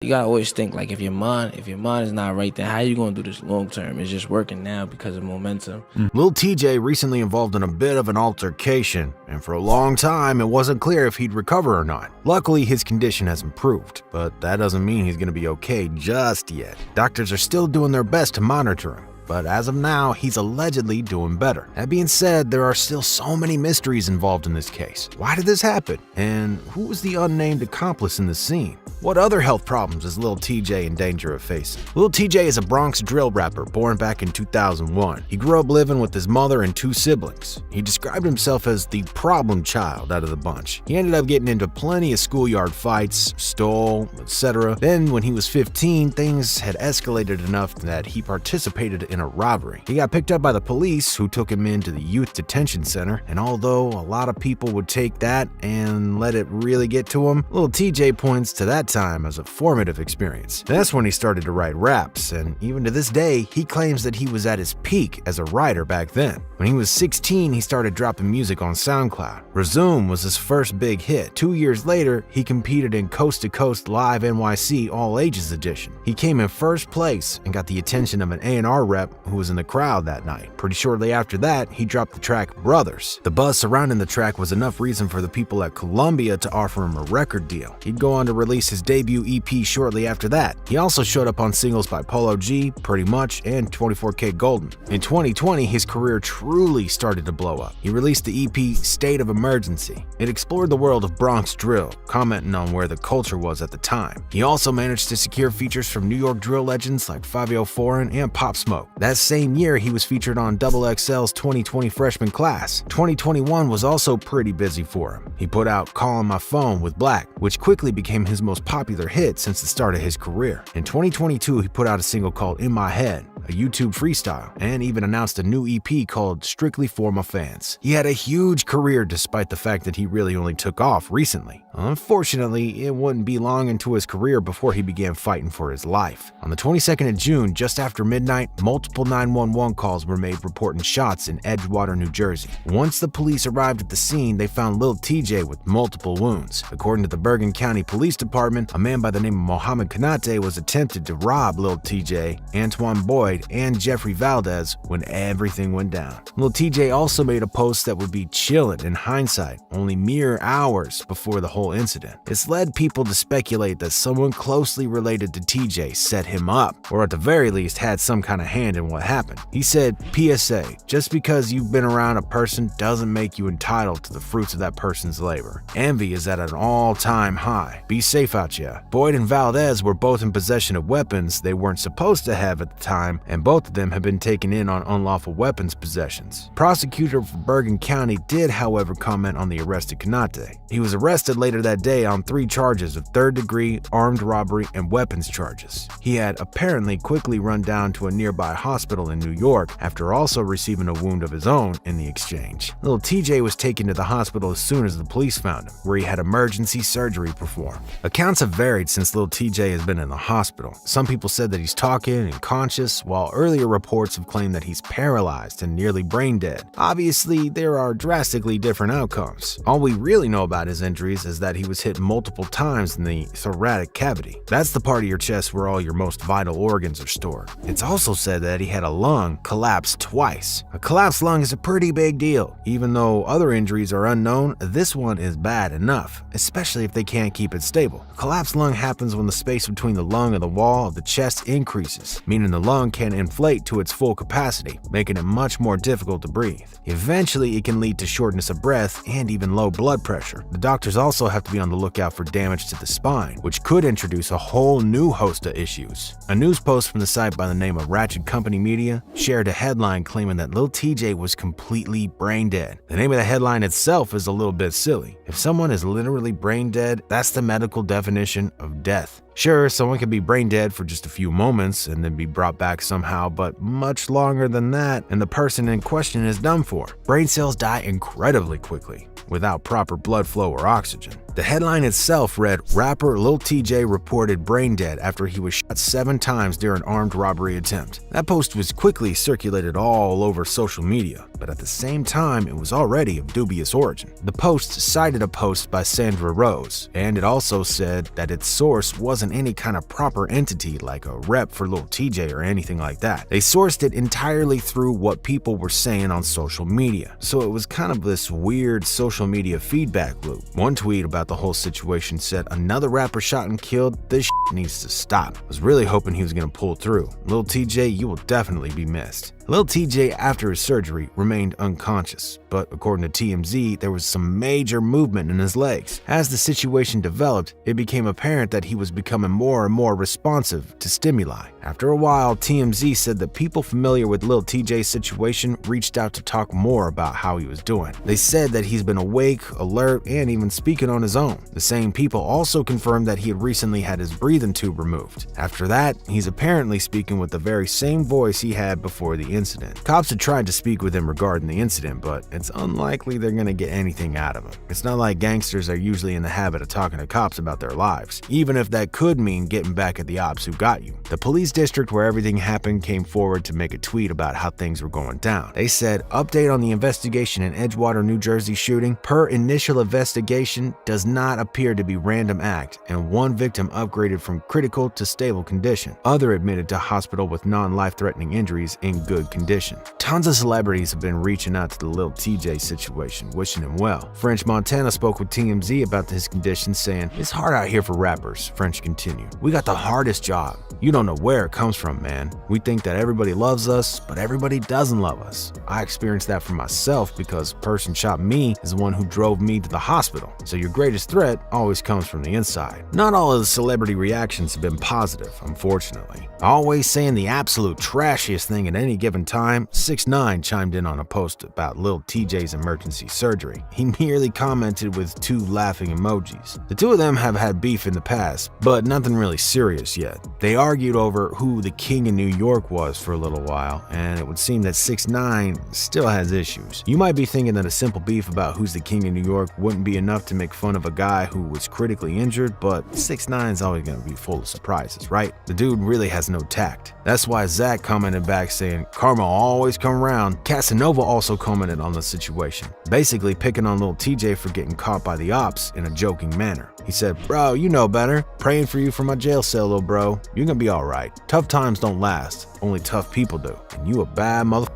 You gotta always think like if your mind is not right, then how you gonna do this long term? It's just working now because of momentum. Lil TJ recently involved in a bit of an altercation, and for a long time it wasn't clear if he'd recover or not. Luckily, his condition has improved, but that doesn't mean he's gonna be okay just yet. Doctors are still doing their best to monitor him, but as of now, he's allegedly doing better. That being said, there are still so many mysteries involved in this case. Why did this happen? And who was the unnamed accomplice in the scene? What other health problems is Lil TJ in danger of facing? Lil TJ is a Bronx drill rapper born back in 2001. He grew up living with his mother and 2 siblings. He described himself as the problem child out of the bunch. He ended up getting into plenty of schoolyard fights, stole, etc. Then when he was 15, things had escalated enough that he participated in a robbery. He got picked up by the police, who took him into the youth detention center, and although a lot of people would take that and let it really get to him, Lil TJ points to that time as a formative experience. That's when he started to write raps, and even to this day, he claims that he was at his peak as a writer back then. When he was 16, he started dropping music on SoundCloud. Resume was his first big hit. 2 years later, he competed in Coast to Coast Live NYC All Ages Edition. He came in first place and got the attention of an A&R rep who was in the crowd that night. Pretty shortly after that, he dropped the track Brothers. The buzz surrounding the track was enough reason for the people at Columbia to offer him a record deal. He'd go on to release his debut EP shortly after that. He also showed up on singles by Polo G, Pretty Much, and 24K Golden. In 2020, his career truly started to blow up. He released the EP State of Emergency. It explored the world of Bronx drill, commenting on where the culture was at the time. He also managed to secure features from New York drill legends like Fivio Foreign and Pop Smoke. That same year, he was featured on XXL's 2020 freshman class. 2021 was also pretty busy for him. He put out Callin' My Phone with Black, which quickly became his most popular hit since the start of his career. In 2022, he put out a single called In My Head, a YouTube freestyle, and even announced a new EP called Strictly For My Fans. He had a huge career despite the fact that he really only took off recently. Unfortunately, it wouldn't be long into his career before he began fighting for his life. On the 22nd of June, just after midnight, multiple 911 calls were made reporting shots in Edgewater, New Jersey. Once the police arrived at the scene, they found Lil TJ with multiple wounds. According to the Bergen County Police Department, a man by the name of Mohammed Kanate was attempted to rob Lil TJ, Antoine Boyd, and Jeffrey Valdez when everything went down. Lil TJ also made a post that would be chillin' in hindsight, only mere hours before the whole incident. It's led people to speculate that someone closely related to TJ set him up, or at the very least had some kind of hand in what happened. He said, PSA, just because you've been around a person doesn't make you entitled to the fruits of that person's labor. Envy is at an all-time high. Be safe out here. Boyd and Valdez were both in possession of weapons they weren't supposed to have at the time, and both of them have been taken in on unlawful weapons possessions. Prosecutor for Bergen County did, however, comment on the arrest of Kanate. He was arrested later that day on 3 charges of third-degree armed robbery and weapons charges. He had apparently quickly run down to a nearby hospital in New York after also receiving a wound of his own in the exchange. Lil TJ was taken to the hospital as soon as the police found him, where he had emergency surgery performed. Accounts have varied since Lil TJ has been in the hospital. Some people said that he's talking and conscious, while earlier reports have claimed that he's paralyzed and nearly brain dead. Obviously, there are drastically different outcomes. All we really know about his injuries is that he was hit multiple times in the thoracic cavity. That's the part of your chest where all your most vital organs are stored. It's also said that he had a lung collapse twice. A collapsed lung is a pretty big deal. Even though other injuries are unknown, this one is bad enough, especially if they can't keep it stable. A collapsed lung happens when the space between the lung and the wall of the chest increases, meaning the lung can inflate to its full capacity, making it much more difficult to breathe. Eventually, it can lead to shortness of breath and even low blood pressure. The doctors also have to be on the lookout for damage to the spine, which could introduce a whole new host of issues. A news post from the site by the name of Ratchet Company Media shared a headline claiming that Lil TJ was completely brain dead. The name of the headline itself is a little bit silly. If someone is literally brain dead, that's the medical definition of death. Sure, someone can be brain dead for just a few moments and then be brought back somehow, but much longer than that, and the person in question is done for. Brain cells die incredibly quickly, without proper blood flow or oxygen. The headline itself read, "Rapper Lil TJ reported brain dead after he was shot 7 times during armed robbery attempt." That post was quickly circulated all over social media, but at the same time, it was already of dubious origin. The post cited a post by Sandra Rose, and it also said that its source wasn't any kind of proper entity like a rep for Lil TJ or anything like that. They sourced it entirely through what people were saying on social media, so it was kind of this weird social media feedback loop. One tweet about the whole situation said, "Another rapper shot and killed, this shit needs to stop." I was really hoping he was gonna pull through. Lil TJ, you will definitely be missed. Lil TJ, after his surgery, remained unconscious, but according to TMZ, there was some major movement in his legs. As the situation developed, it became apparent that he was becoming more and more responsive to stimuli. After a while, TMZ said that people familiar with Lil TJ's situation reached out to talk more about how he was doing. They said that he's been awake, alert, and even speaking on his own. The same people also confirmed that he had recently had his breathing tube removed. After that, he's apparently speaking with the very same voice he had before the incident. Cops had tried to speak with him regarding the incident, but it's unlikely they're gonna get anything out of him. It's not like gangsters are usually in the habit of talking to cops about their lives, even if that could mean getting back at the ops who got you. The police district where everything happened came forward to make a tweet about how things were going down. They said, "Update on the investigation in Edgewater, New Jersey shooting. Per initial investigation, does not appear to be random act, and one victim upgraded from critical to stable condition. Other admitted to hospital with non-life-threatening injuries in good condition." Tons of celebrities have been reaching out to the Lil TJ situation, wishing him well. French Montana spoke with TMZ about his condition, saying, "It's hard out here for rappers." French continued, "We got the hardest job. You don't know where it comes from, man. We think that everybody loves us, but everybody doesn't love us. I experienced that for myself because the person shot me is the one who drove me to the hospital. So your greatest threat always comes from the inside." Not all of the celebrity reactions have been positive, unfortunately. Always saying the absolute trashiest thing at any given time, 6ix9ine chimed in on a post about Lil TJ's emergency surgery. He merely commented with 2 laughing emojis. The two of them have had beef in the past, but nothing really serious yet. They argued over who the king in New York was for a little while, and it would seem that 6ix9ine still has issues. You might be thinking that a simple beef about who's the king in New York wouldn't be enough to make fun of a guy who was critically injured, but 6ix9ine's always gonna be full of surprises, right? The dude really has no tact. That's why Zach commented back saying, "Karma always come around." Casanova also commented on the situation, basically picking on Lil TJ for getting caught by the ops in a joking manner. He said, "Bro, you know better. Praying for you from my jail cell, little bro. You're gonna be alright. Tough times don't last. Only tough people do. And you a bad mother.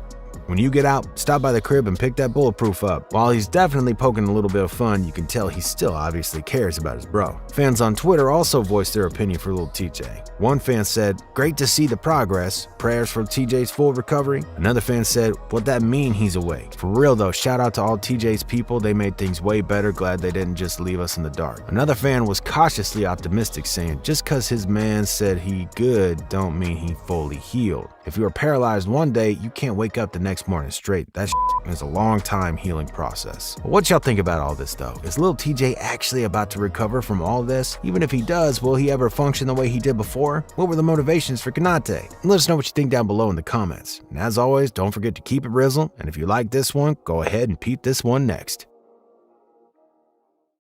When you get out, stop by the crib and pick that bulletproof up." While he's definitely poking a little bit of fun, you can tell he still obviously cares about his bro. Fans on Twitter also voiced their opinion for Lil TJ. One fan said, "Great to see the progress. Prayers for TJ's full recovery." Another fan said, "What that mean he's awake?" For real though, shout out to all TJ's people. They made things way better. Glad they didn't just leave us in the dark. Another fan was cautiously optimistic, saying, "Just cause his man said he good don't mean he fully healed. If you are paralyzed one day, you can't wake up the next morning straight. That is a long time healing process." But what y'all think about all this though? Is Lil TJ actually about to recover from all this? Even if he does, will he ever function the way he did before? What were the motivations for Kanate? Let us know what you think down below in the comments. And as always, don't forget to keep it Rizzle. And if you like this one, go ahead and peep this one next.